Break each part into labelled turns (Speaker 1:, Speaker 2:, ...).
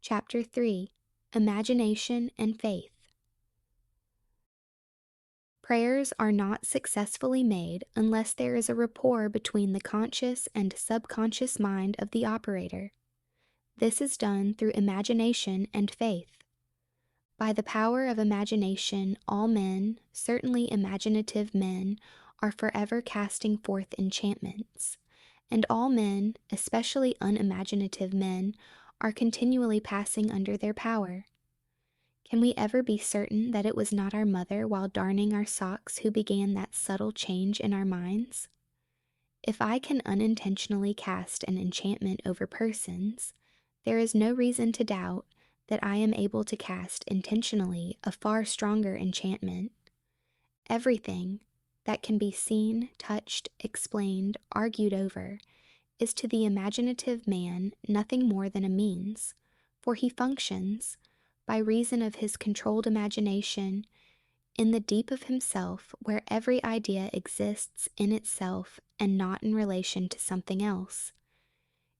Speaker 1: Chapter 3: Imagination and Faith. Prayers are not successfully made unless there is a rapport between the conscious and subconscious mind of the operator. This is done through imagination and faith. By the power of imagination, all men, certainly imaginative men, are forever casting forth enchantments, and all men, especially unimaginative men, are continually passing under their power. Can we ever be certain that it was not our mother while darning our socks who began that subtle change in our minds? If I can unintentionally cast an enchantment over persons, there is no reason to doubt that I am able to cast intentionally a far stronger enchantment. Everything that can be seen, touched, explained, argued over, is to the imaginative man nothing more than a means, for he functions, by reason of his controlled imagination, in the deep of himself, where every idea exists in itself and not in relation to something else.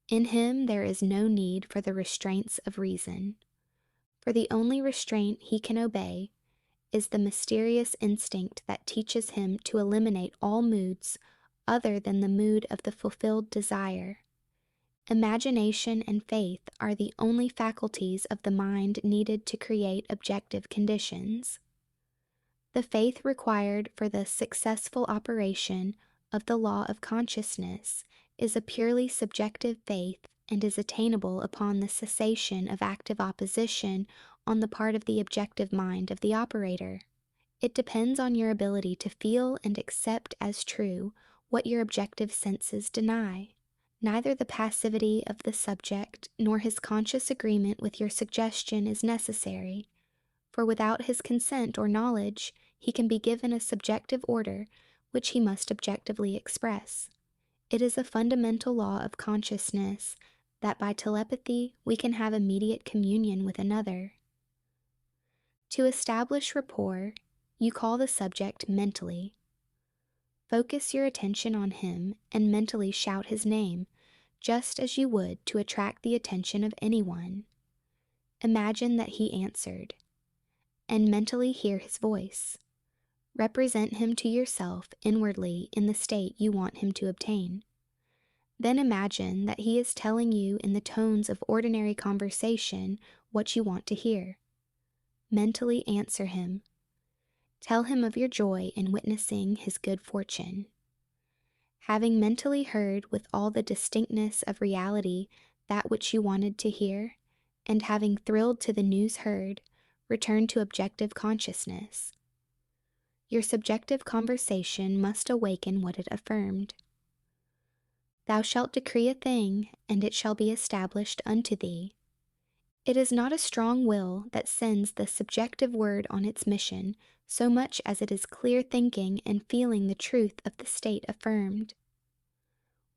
Speaker 1: In him there is no need for the restraints of reason, for the only restraint he can obey is the mysterious instinct that teaches him to eliminate all moods other than the mood of the fulfilled desire. Imagination and faith are the only faculties of the mind needed to create objective conditions. The faith required for the successful operation of the law of consciousness is a purely subjective faith and is attainable upon the cessation of active opposition on the part of the objective mind of the operator. It depends on your ability to feel and accept as true what your objective senses deny. Neither the passivity of the subject nor his conscious agreement with your suggestion is necessary, for without his consent or knowledge, he can be given a subjective order which he must objectively express. It is a fundamental law of consciousness that by telepathy we can have immediate communion with another. To establish rapport, you call the subject mentally. Focus your attention on him and mentally shout his name, just as you would to attract the attention of anyone. Imagine that he answered, and mentally hear his voice. Represent him to yourself inwardly in the state you want him to obtain. Then imagine that he is telling you in the tones of ordinary conversation what you want to hear. Mentally answer him. Tell him of your joy in witnessing his good fortune. Having mentally heard with all the distinctness of reality that which you wanted to hear, and having thrilled to the news heard, return to objective consciousness. Your subjective conversation must awaken what it affirmed. Thou shalt decree a thing, and it shall be established unto thee. It is not a strong will that sends the subjective word on its mission, so much as it is clear thinking and feeling the truth of the state affirmed.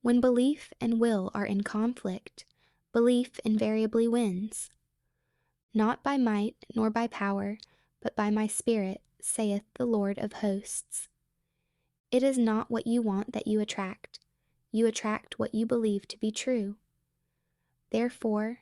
Speaker 1: When belief and will are in conflict, belief invariably wins. Not by might nor by power, but by my Spirit, saith the Lord of hosts. It is not what you want that you attract. You attract what you believe to be true. Therefore,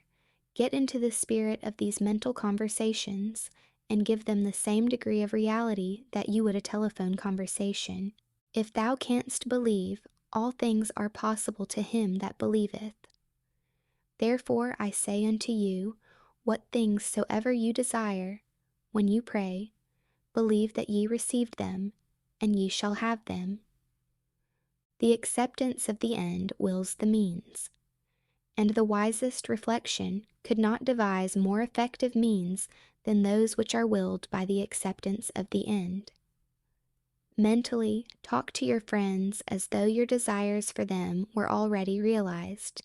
Speaker 1: get into the spirit of these mental conversations and give them the same degree of reality that you would a telephone conversation. If thou canst believe, all things are possible to him that believeth. Therefore I say unto you, what things soever you desire, when you pray, believe that ye received them, and ye shall have them. The acceptance of the end wills the means, and the wisest reflection could not devise more effective means than those which are willed by the acceptance of the end. Mentally, talk to your friends as though your desires for them were already realized.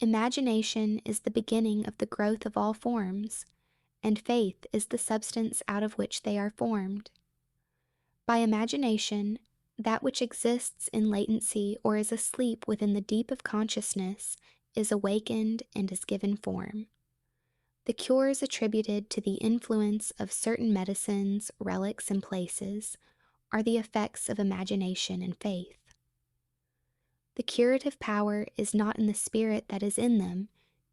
Speaker 1: Imagination is the beginning of the growth of all forms, and faith is the substance out of which they are formed. By imagination, that which exists in latency or is asleep within the deep of consciousness is awakened and is given form. The cures attributed to the influence of certain medicines, relics, and places are the effects of imagination and faith. The curative power is not in the spirit that is in them,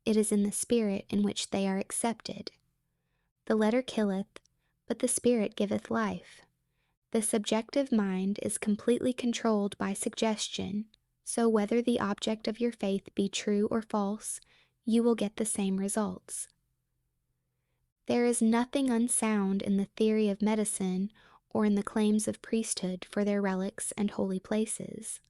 Speaker 1: it is in the spirit in which they are accepted. The letter killeth, but the spirit giveth life. The subjective mind is completely controlled by suggestion, so whether the object of your faith be true or false, you will get the same results. There is nothing unsound in the theory of medicine or in the claims of priesthood for their relics and holy places.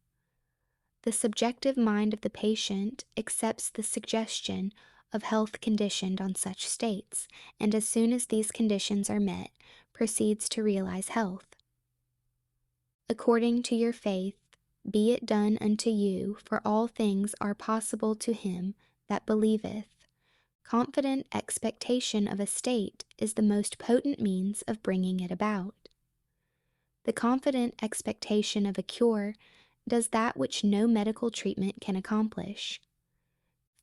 Speaker 1: The subjective mind of the patient accepts the suggestion of health conditioned on such states, and as soon as these conditions are met, proceeds to realize health. According to your faith, be it done unto you, for all things are possible to him that believeth. Confident expectation of a state is the most potent means of bringing it about. The confident expectation of a cure does that which no medical treatment can accomplish.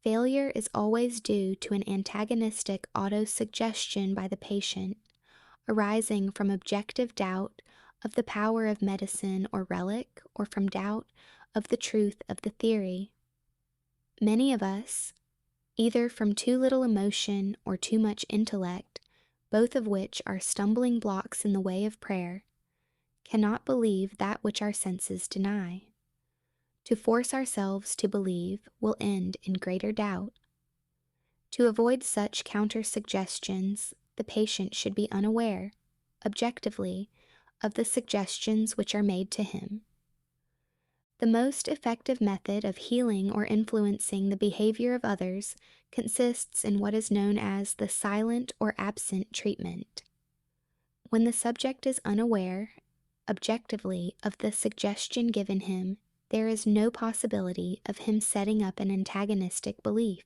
Speaker 1: Failure is always due to an antagonistic autosuggestion by the patient, arising from objective doubt of the power of medicine or relic, or from doubt of the truth of the theory. Many of us, either from too little emotion or too much intellect, both of which are stumbling blocks in the way of prayer, cannot believe that which our senses deny. To force ourselves to believe will end in greater doubt. To avoid such counter-suggestions, the patient should be unaware, objectively, of the suggestions which are made to him. The most effective method of healing or influencing the behavior of others consists in what is known as the silent or absent treatment. When the subject is unaware, objectively, of the suggestion given him, there is no possibility of him setting up an antagonistic belief.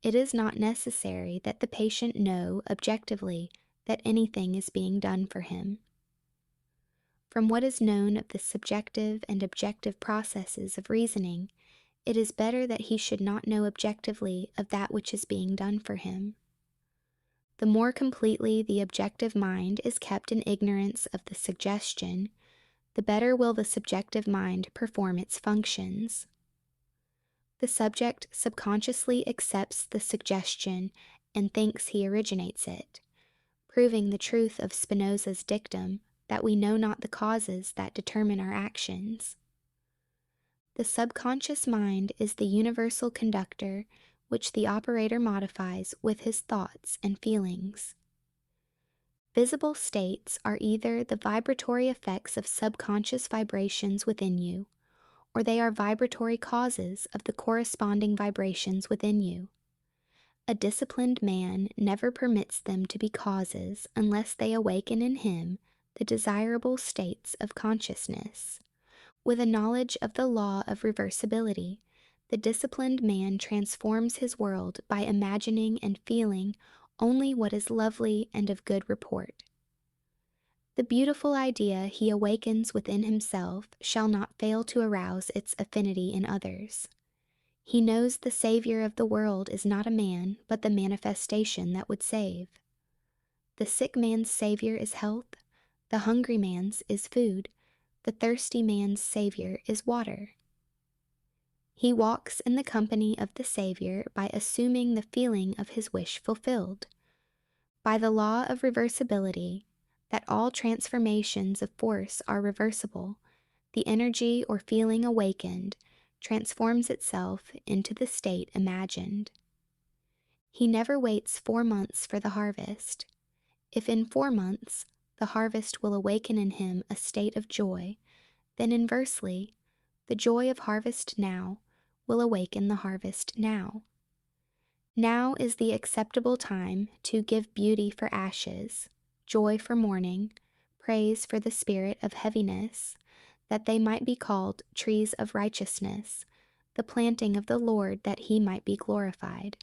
Speaker 1: It is not necessary that the patient know objectively that anything is being done for him. From what is known of the subjective and objective processes of reasoning, it is better that he should not know objectively of that which is being done for him. The more completely the objective mind is kept in ignorance of the suggestion, the better will the subjective mind perform its functions. The subject subconsciously accepts the suggestion and thinks he originates it, proving the truth of Spinoza's dictum that we know not the causes that determine our actions. The subconscious mind is the universal conductor which the operator modifies with his thoughts and feelings. Visible states are either the vibratory effects of subconscious vibrations within you, or they are vibratory causes of the corresponding vibrations within you. A disciplined man never permits them to be causes unless they awaken in him the desirable states of consciousness. With a knowledge of the law of reversibility, the disciplined man transforms his world by imagining and feeling only what is lovely and of good report. The beautiful idea he awakens within himself shall not fail to arouse its affinity in others. He knows the Savior of the world is not a man, but the manifestation that would save. The sick man's Savior is health, the hungry man's is food, the thirsty man's Savior is water. He walks in the company of the Savior by assuming the feeling of his wish fulfilled. By the law of reversibility, that all transformations of force are reversible, the energy or feeling awakened transforms itself into the state imagined. He never waits 4 months for the harvest. If in 4 months the harvest will awaken in him a state of joy, then inversely, the joy of harvest now will awaken the harvest now. Now is the acceptable time to give beauty for ashes, joy for mourning, praise for the spirit of heaviness, that they might be called trees of righteousness, the planting of the Lord that he might be glorified.